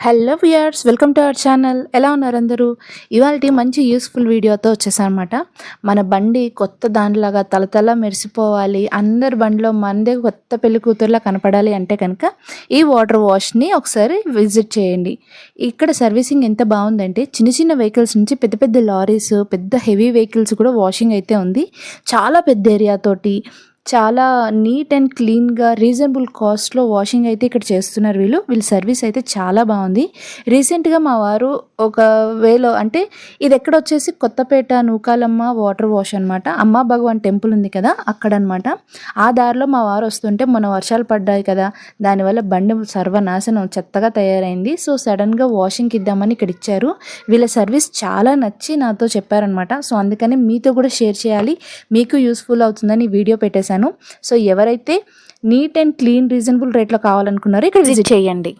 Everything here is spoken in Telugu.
Hello viewers, welcome to our channel. ఎలా ఉన్నారు అందరూ? ఇవాళ మంచి యూస్ఫుల్ వీడియోతో వచ్చేసానమాట. మన బండి కొత్త దానిలాగా తలతల మెరిసిపోవాలి, అందరి బండిలో మనదే కొత్త పెళ్లి కూతురులా కనపడాలి అంటే కనుక ఈ వాటర్ వాష్ని ఒకసారి విజిట్ చేయండి. ఇక్కడ సర్వీసింగ్ ఎంత బాగుందంటే చిన్న చిన్న వెహికల్స్ నుంచి పెద్ద పెద్ద లారీస్, పెద్ద హెవీ వెహికల్స్ కూడా వాషింగ్ అయితే ఉంది. చాలా పెద్ద ఏరియా తోటి చాలా నీట్ అండ్ క్లీన్గా రీజనబుల్ కాస్ట్లో వాషింగ్ అయితే ఇక్కడ చేస్తున్నారు. వీళ్ళ సర్వీస్ అయితే చాలా బాగుంది. రీసెంట్గా మా వారు ఒక వేలో అంటే ఇది ఎక్కడ వచ్చేసి కొత్తపేట నూకాలమ్మ వాటర్ వాష్ అనమాట. అమ్మా భగవాన్ టెంపుల్ ఉంది కదా అక్కడ అనమాట. ఆ దారిలో మా వారు వస్తుంటే మొన్న వర్షాలు పడ్డాయి కదా, దానివల్ల బండి సర్వనాశనం చెత్తగా తయారైంది. సో సడన్గా వాషింగ్కి ఇద్దామని ఇక్కడ ఇచ్చారు. వీళ్ళ సర్వీస్ చాలా నచ్చి నాతో చెప్పారనమాట. సో అందుకని మీతో కూడా షేర్ చేయాలి, మీకు యూస్ఫుల్ అవుతుందని వీడియో పెట్టేశాను. సో ఎవరైతే నీట్ అండ్ క్లీన్ రీజనబుల్ రేట్లో కావాలనుకున్నారో ఇక్కడ విజిట్ చేయండి.